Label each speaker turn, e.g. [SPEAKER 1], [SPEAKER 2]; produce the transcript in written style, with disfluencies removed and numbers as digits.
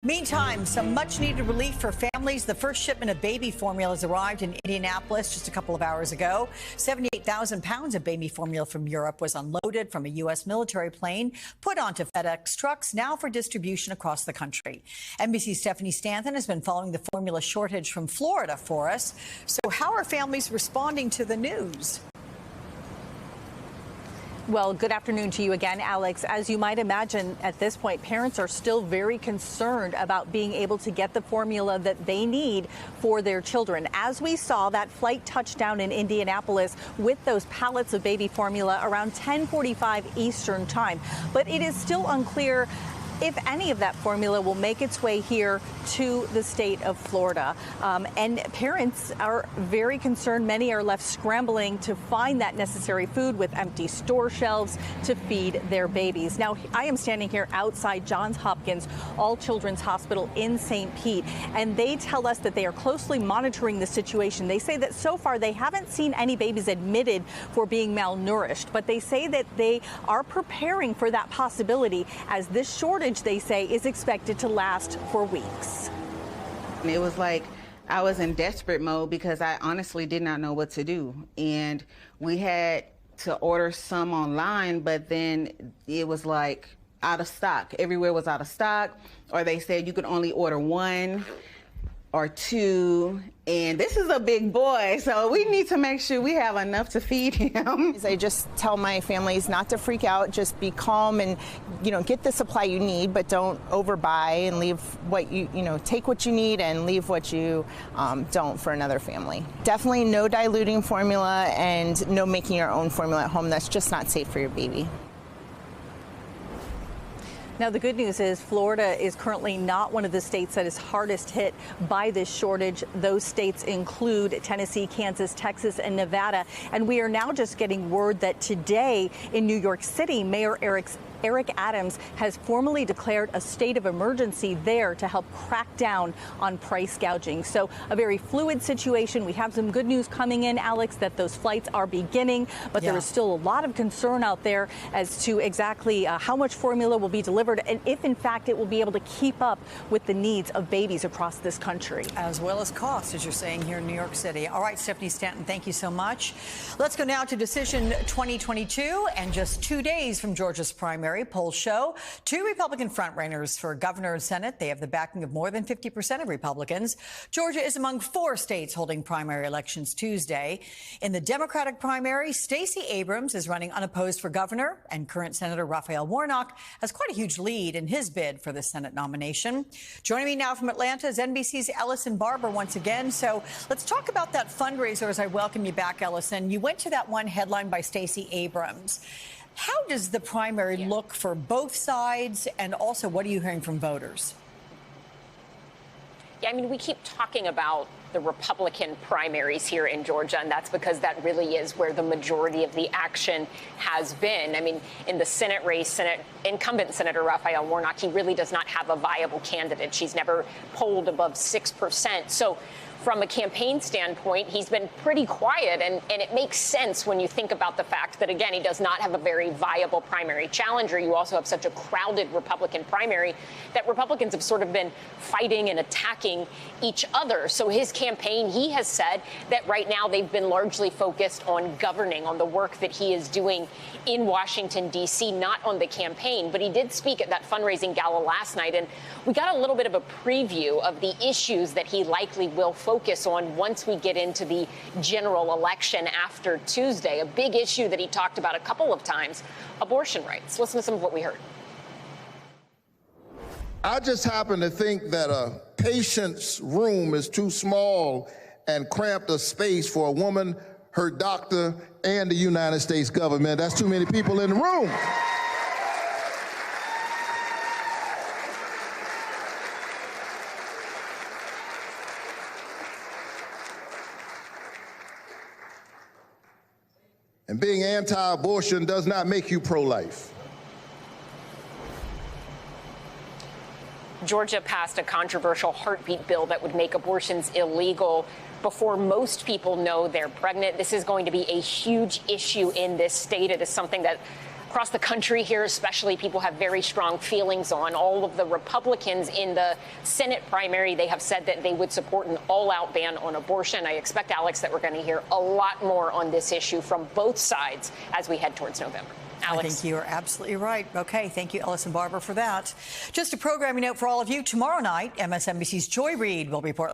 [SPEAKER 1] Meantime, some much-needed relief for families. The first shipment of baby formula has arrived in Indianapolis just a couple of hours ago. 78,000 pounds of baby formula from Europe was unloaded from a U.S. military plane, put onto FedEx trucks, now for distribution across the country. NBC's Stephanie Stanton has been following the formula shortage from Florida for us. So how are families responding to the news?
[SPEAKER 2] Well, good afternoon to you again, Alex. As you might imagine, at this point, parents are still very concerned about being able to get the formula that they need for their children. As we saw that flight touchdown in Indianapolis with those pallets of baby formula around 10:45 Eastern time. But it is still unclear if any of that formula will make its way here to the state of Florida. And parents are very concerned. Many are left scrambling to find that necessary food with empty store shelves to feed their babies. Now, I am standing here outside Johns Hopkins All Children's Hospital in St. Pete, and they tell us that they are closely monitoring the situation. They say that so far they haven't seen any babies admitted for being malnourished, but they say that they are preparing for that possibility as this shortage, they say, is expected to last for weeks.
[SPEAKER 3] It was like I was in desperate mode because I honestly did not know what to do. And we had to order some online, but then it was like out of stock. Everywhere was out of stock, or they said you could only order one or two. And this is a big boy, so we need to make sure we have enough to feed him.
[SPEAKER 4] I just tell my families not to freak out, just be calm and, get the supply you need, but don't overbuy and leave what take what you need and leave what you don't for another family. Definitely no diluting formula and no making your own formula at home. That's just not safe for your baby.
[SPEAKER 2] Now, the good news is Florida is currently not one of the states that is hardest hit by this shortage. Those states include Tennessee, Kansas, Texas, and Nevada. And we are now just getting word that today in New York City, Mayor Eric Adams has formally declared a state of emergency there to help crack down on price gouging. So a very fluid situation. We have some good news coming in, Alex, that those flights are beginning, but there is still a lot of concern out there as to exactly how much formula will be delivered and if, in fact, it will be able to keep up with the needs of babies across this country.
[SPEAKER 1] As well as cost, as you're saying here in New York City. All right, Stephanie Stanton, thank you so much. Let's go now to Decision 2022, and just 2 days from Georgia's primary. Polls show two Republican frontrunners for governor and Senate. They have the backing of more than 50% of Republicans. Georgia is among 4 states holding primary elections Tuesday. In the Democratic primary, Stacey Abrams is running unopposed for governor, and current Senator Raphael Warnock has quite a huge lead in his bid for the Senate nomination. Joining me now from Atlanta is NBC's Ellison Barber once again. So let's talk about that fundraiser as I welcome you back, Ellison. You went to that one headline by Stacey Abrams. How does the primary look for both sides, and also what are you hearing from voters?
[SPEAKER 5] Yeah, I mean, we keep talking about the Republican primaries here in Georgia, and that's because that really is where the majority of the action has been. I mean, in the Senate race, incumbent Senator Raphael Warnock, he really does not have a viable candidate. She's never polled above 6%. So from a campaign standpoint, he's been pretty quiet, and it makes sense when you think about the fact that, again, he does not have a very viable primary challenger. You also have such a crowded Republican primary that Republicans have sort of been fighting and attacking each other. So his campaign, he has said that right now they've been largely focused on governing, on the work that he is doing in Washington, D.C., not on the campaign. But he did speak at that fundraising gala last night, and we got a little bit of a preview of the issues that he likely will focus on once we get into the general election after Tuesday. A big issue that he talked about a couple of times, abortion rights. Listen to some of what we heard.
[SPEAKER 6] I just happen to think that a patient's room is too small and cramped a space for a woman, her doctor, and the United States government. That's too many people in the room. And being anti-abortion does not make you pro-life.
[SPEAKER 5] Georgia passed a controversial heartbeat bill that would make abortions illegal before most people know they're pregnant. This is going to be a huge issue in this state. It is something that across the country here, especially, people have very strong feelings on. All of the Republicans in the Senate primary, they have said that they would support an all-out ban on abortion. I expect, Alex, that we're going to hear a lot more on this issue from both sides as we head towards November. Alex.
[SPEAKER 1] I think you are absolutely right. Okay, thank you, Ellison Barber, for that. Just a programming note for all of you. Tomorrow night, MSNBC's Joy Reid will report.